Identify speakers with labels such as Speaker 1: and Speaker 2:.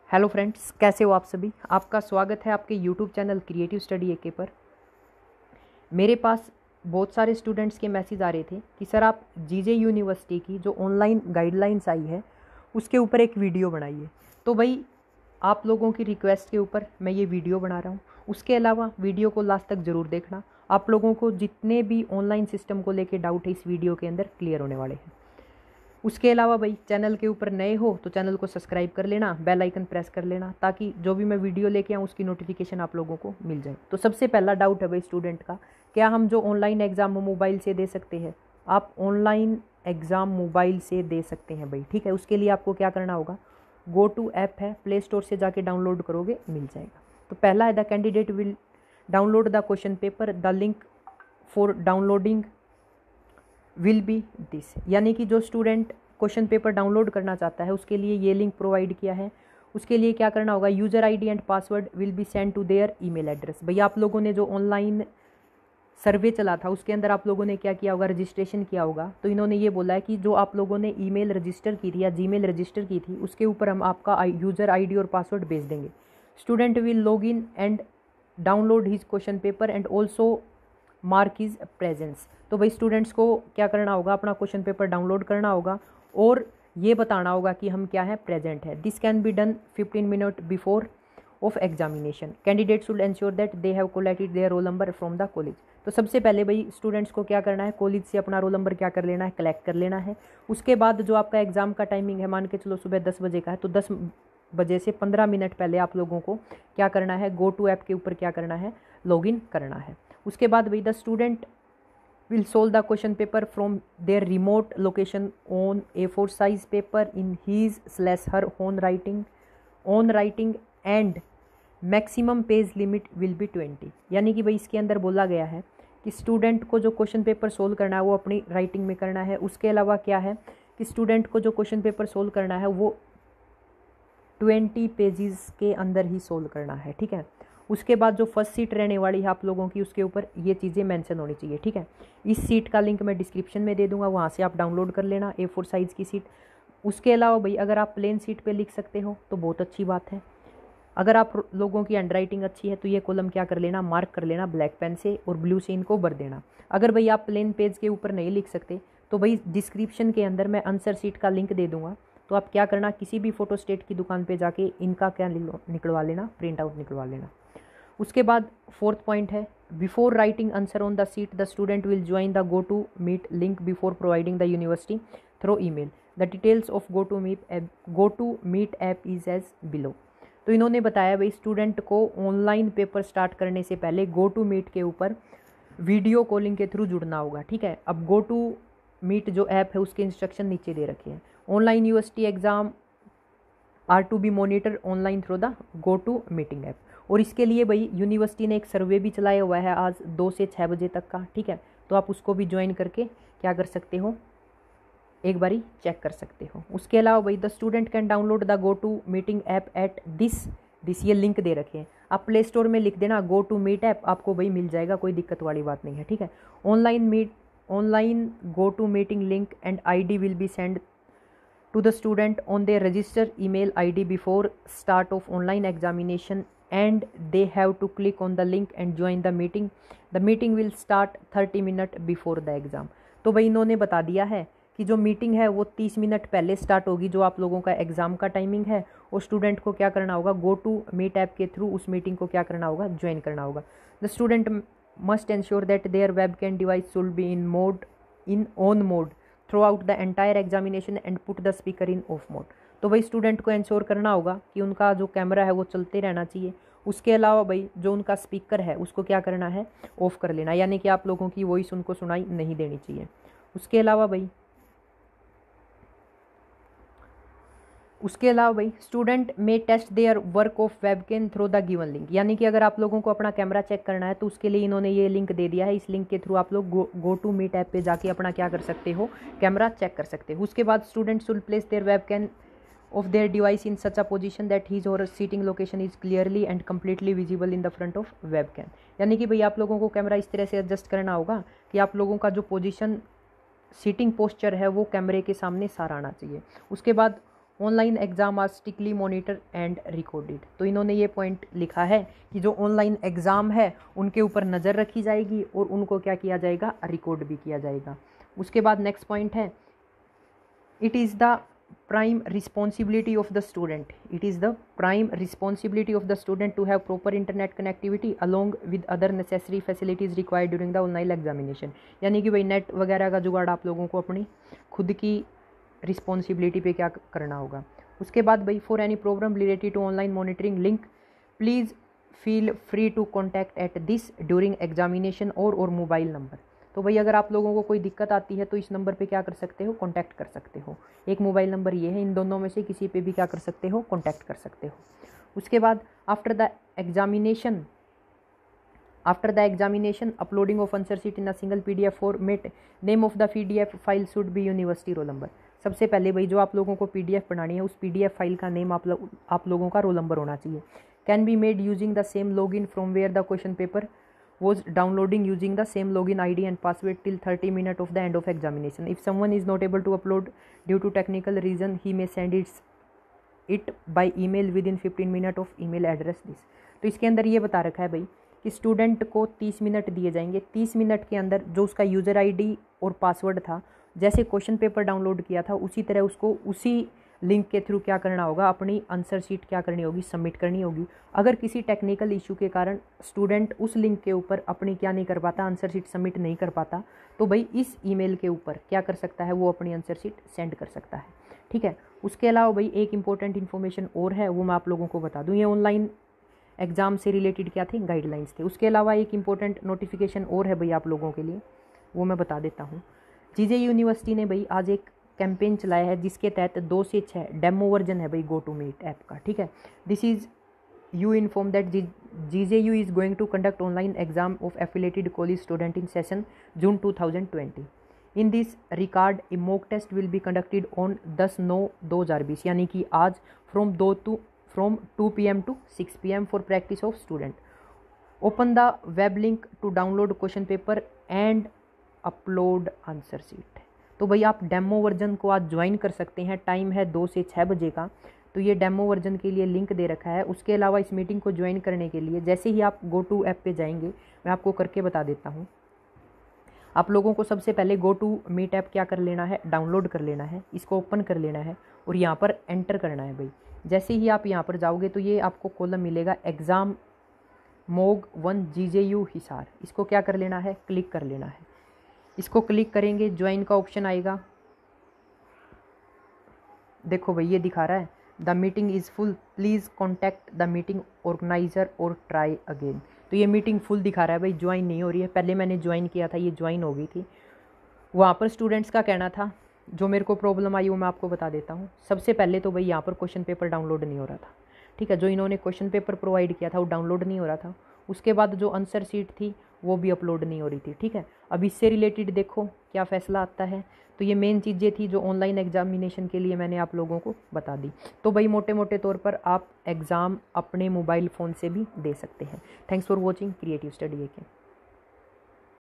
Speaker 1: Hello friends, कैसे हो आप सभी। आपका स्वागत है आपके यूट्यूब चैनल क्रिएटिव स्टडी एके पर। मेरे पास बहुत सारे स्टूडेंट्स के मैसेज आ रहे थे कि सर आप जीजे यूनिवर्सिटी की जो ऑनलाइन गाइडलाइंस आई है उसके ऊपर एक वीडियो बनाइए। तो भाई आप लोगों की रिक्वेस्ट के ऊपर मैं ये वीडियो बना रहा हूँ। उसके अलावा वीडियो को लास्ट तक ज़रूर देखना। आप लोगों को जितने भी ऑनलाइन सिस्टम को लेके डाउट है इस वीडियो के अंदर क्लियर होने वाले हैं। उसके अलावा भाई चैनल के ऊपर नए हो तो चैनल को सब्सक्राइब कर लेना, बेल आइकन प्रेस कर लेना, ताकि जो भी मैं वीडियो लेके आऊँ उसकी नोटिफिकेशन आप लोगों को मिल जाए। तो सबसे पहला डाउट है भाई स्टूडेंट का, क्या हम जो ऑनलाइन एग्ज़ाम मोबाइल से दे सकते हैं। आप ऑनलाइन एग्ज़ाम मोबाइल से दे सकते हैं भाई, ठीक है। उसके लिए आपको क्या करना होगा, गो टू ऐप है, प्ले स्टोर से जाके डाउनलोड करोगे मिल जाएगा। तो पहला है the candidate will download the question paper, the link for downloading will be this. यानी कि जो स्टूडेंट क्वेश्चन पेपर डाउनलोड करना चाहता है उसके लिए ये लिंक प्रोवाइड किया है। उसके लिए क्या करना होगा, user ID and password will be send to their email address. भैया आप लोगों ने जो ऑनलाइन सर्वे चला था उसके अंदर आप लोगों ने क्या किया होगा, रजिस्ट्रेशन किया होगा। तो इन्होंने ये बोला है कि जो आप लोगों ने ईमेल रजिस्टर की थी या जीमेल रजिस्टर की थी उसके ऊपर हम आपका यूज़र आईडी और पासवर्ड भेज देंगे। Student will log in and download his question paper and also mark his presence. तो भाई स्टूडेंट्स को क्या करना होगा, अपना क्वेश्चन पेपर डाउनलोड करना होगा और ये बताना होगा कि हम क्या है, प्रेजेंट है। This can be done 15 minute before of examination. Candidate should ensure that they have collected their roll number from the college. तो सबसे पहले भाई स्टूडेंट्स को क्या करना है, कॉलेज से अपना रोल नंबर क्या कर लेना है, कलेक्ट कर लेना है। उसके बाद जो आपका एग्ज़ाम का टाइमिंग है, मान के चलो सुबह 10 बजे का है, तो 10 बजे से 15 मिनट पहले आप लोगों को क्या करना है, गो टू ऐप के ऊपर क्या करना है, लॉगिन करना है। उसके बाद भाई the student will solve the question paper from their remote location on A4 size paper in his/her own writing and maximum page limit will be 20। यानी कि भाई इसके अंदर बोला गया है कि स्टूडेंट को जो क्वेश्चन पेपर सोल्व करना है वो अपनी राइटिंग में करना है। उसके अलावा क्या है कि स्टूडेंट को जो क्वेश्चन पेपर सोल्व करना है वो 20 पेजेस के अंदर ही सोल्व करना है, ठीक है। उसके बाद जो फर्स्ट सीट रहने वाली है आप लोगों की उसके ऊपर ये चीज़ें मेंशन होनी चाहिए, ठीक है। इस सीट का लिंक मैं डिस्क्रिप्शन में दे दूंगा, वहाँ से आप डाउनलोड कर लेना A4 साइज़ की सीट। उसके अलावा भाई अगर आप प्लेन सीट पे लिख सकते हो तो बहुत अच्छी बात है। अगर आप लोगों की हैंड राइटिंग अच्छी है तो ये कॉलम क्या कर लेना, मार्क कर लेना ब्लैक पेन से और ब्लू से इनको भर देना। अगर भाई आप प्लेन पेज के ऊपर नहीं लिख सकते तो भाई डिस्क्रिप्शन के अंदर मैं आंसर सीट का लिंक दे दूँगा, तो आप क्या करना, किसी भी फोटोस्टेट की दुकान पर जाके इनका क्या निकलवा लेना, प्रिंट आउट निकलवा लेना। उसके बाद फोर्थ पॉइंट है, before writing answer on the sheet the student will join the go to meet link before providing the university through email. The details of go to meet app is as below. तो इन्होंने बताया भाई student को online paper start करने से पहले गो to meet के ऊपर वीडियो कॉलिंग के थ्रू जुड़ना होगा, ठीक है। अब गो टू मीट जो ऐप है उसके इंस्ट्रक्शन नीचे दे रखे हैं। Online university exam are to be monitor online through the go to meeting app. और इसके लिए भाई यूनिवर्सिटी ने एक सर्वे भी चलाया हुआ है आज 2 से 6 बजे तक का, ठीक है। तो आप उसको भी ज्वाइन करके क्या कर सकते हो, एक बारी चेक कर सकते हो। उसके अलावा भाई the student can download the go to meeting app at this ये लिंक दे रखे हैं। आप प्ले स्टोर में लिख देना गो टू मीट ऐप, आपको भाई मिल जाएगा, कोई दिक्कत वाली बात नहीं है, ठीक है। Online go to meeting link and ID will be send to the student on their registered email ID before start of online examination and they have to click on the link and join the meeting. The meeting will start 30 minutes before the exam। तो भाई इन्होंने बता दिया है कि जो meeting है वो 30 मिनट पहले स्टार्ट होगी जो आप लोगों का एग्ज़ाम का टाइमिंग है, और स्टूडेंट को क्या करना होगा, गो टू मीट ऐप के थ्रू उस मीटिंग को क्या करना होगा, ज्वाइन करना होगा। The student must ensure that their webcam device should be in on mode throughout the entire examination and put the speaker in off mode. तो भाई स्टूडेंट को इंश्योर करना होगा कि उनका जो कैमरा है वो चलते रहना चाहिए। उसके अलावा भाई जो उनका स्पीकर है उसको क्या करना है, ऑफ कर लेना, यानी कि आप लोगों की वॉइस उनको सुनाई नहीं देनी चाहिए। उसके अलावा भाई स्टूडेंट में test their work of webcam through the given link. यानी कि अगर आप लोगों को अपना कैमरा चेक करना है तो उसके लिए इन्होंने ये लिंक दे दिया है। इस लिंक के थ्रू आप लोग गो टू मीट ऐप पे जाके अपना क्या कर सकते हो, कैमरा चेक कर सकते हो। उसके बाद student should place their webcam of their device in such a position that his or seating location is clearly and completely visible in the front of webcam. यानी कि भाई आप लोगों को कैमरा इस तरह से एडजस्ट करना होगा कि आप लोगों का जो पोजीशन सीटिंग पोस्चर है वो कैमरे के सामने सारा आना चाहिए। उसके बाद online exam are strictly monitor and recorded. तो इन्होंने ये पॉइंट लिखा है कि जो ऑनलाइन एग्ज़ाम है उनके ऊपर नज़र रखी जाएगी और उनको क्या किया जाएगा, रिकॉर्ड भी किया जाएगा। उसके बाद नेक्स्ट पॉइंट है, it is the prime responsibility of the student, it is the prime responsibility of the student to have proper internet connectivity along with other necessary facilities required during the online examination। यानी कि भाई net वगैरह का जुगाड़ आप लोगों को अपनी खुद की रिस्पॉन्सिबिलिटी पे क्या करना होगा। उसके बाद भाई, for any problem related to online monitoring link please feel free to contact at this during examination और मोबाइल नंबर। तो भाई अगर आप लोगों को कोई दिक्कत आती है तो इस नंबर पे क्या कर सकते हो, कांटेक्ट कर सकते हो। एक मोबाइल नंबर ये है, इन दोनों में से किसी पे भी क्या कर सकते हो, कांटेक्ट कर सकते हो। उसके बाद after the examination uploading of answer sheet in a single PDF format, name of the PDF file should be university roll number. सबसे पहले भाई जो आप लोगों को PDF बनानी है उस PDF फाइल का नेम आप लोगों का रोल नंबर होना चाहिए। Can be made using the same login from where the question paper was downloading using the same login ID and password till 30 minutes of the end of examination. If someone is not able to upload due to technical reason, he may send it by email within 15 minutes of email address this। तो इसके अंदर ये बता रखा है भाई कि student को 30 मिनट दिए जाएंगे। 30 मिनट के अंदर जो उसका यूज़र ID और पासवर्ड था, जैसे क्वेश्चन पेपर डाउनलोड किया था उसी तरह उसको उसी लिंक के थ्रू क्या करना होगा, अपनी आंसर शीट क्या करनी होगी, सबमिट करनी होगी। अगर किसी टेक्निकल इशू के कारण स्टूडेंट उस लिंक के ऊपर अपनी क्या नहीं कर पाता, आंसर शीट सबमिट नहीं कर पाता, तो भाई इस ईमेल के ऊपर क्या कर सकता है, वो अपनी आंसर शीट सेंड कर सकता है। ठीक है। उसके अलावा भाई एक इंपॉर्टेंट इन्फॉर्मेशन और है, वो मैं आप लोगों को बता दूँ। ये ऑनलाइन एग्ज़ाम से रिलेटेड क्या थे, गाइडलाइंस थे। उसके अलावा एक इंपॉर्टेंट नोटिफिकेशन और है भाई आप लोगों के लिए, वो मैं बता देता हूँ। जीजे यूनिवर्सिटी ने भाई आज एक कैंपेन चलाया है जिसके तहत 2 से 6 डेमो वर्जन है भाई GoToMeet ऐप का। ठीक है। This is you inform that GJU is going to conduct online exam of affiliated college student in session June 2020। In this record a mock test will be conducted on 10/9/2020, यानी कि आज from 2 PM to 6 PM for practice of student. Open the web link to download question paper and upload answer sheet. तो भाई आप demo version को आज join कर सकते हैं। टाइम है 2 से 6 बजे का। तो ये डेमो वर्जन के लिए लिंक दे रखा है। उसके अलावा इस मीटिंग को ज्वाइन करने के लिए जैसे ही आप GoTo ऐप पे जाएंगे, मैं आपको करके बता देता हूँ। आप लोगों को सबसे पहले GoToMeet ऐप क्या कर लेना है, डाउनलोड कर लेना है, इसको ओपन कर लेना है और यहाँ पर एंटर करना है भाई। जैसे ही आप यहाँ पर जाओगे तो ये आपको कॉलम मिलेगा एग्ज़ाम मोग 1 GJU हिसार। इसको क्या कर लेना है, क्लिक कर लेना है। इसको क्लिक करेंगे, ज्वाइन का ऑप्शन आएगा। देखो भाई ये दिखा रहा है the meeting is full, please contact the meeting organiser और ट्राई अगेन। तो ये मीटिंग फुल दिखा रहा है भाई, ज्वाइन नहीं हो रही है। पहले मैंने ज्वाइन किया था, ये ज्वाइन हो गई थी। वहाँ पर स्टूडेंट्स का कहना था, जो मेरे को प्रॉब्लम आई वो मैं आपको बता देता हूँ। सबसे पहले तो भाई यहाँ पर क्वेश्चन पेपर डाउनलोड नहीं हो रहा था। ठीक है, जो इन्होंने क्वेश्चन पेपर प्रोवाइड किया था वो डाउनलोड नहीं हो रहा था। उसके बाद जो आंसर शीट थी वो भी अपलोड नहीं हो रही थी। ठीक है, अब इससे रिलेटेड देखो क्या फ़ैसला आता है। तो ये मेन चीज़ें थी जो ऑनलाइन एग्जामिनेशन के लिए मैंने आप लोगों को बता दी। तो भाई मोटे मोटे तौर पर आप एग्ज़ाम अपने मोबाइल फ़ोन से भी दे सकते हैं। Thanks for watching creative study AK।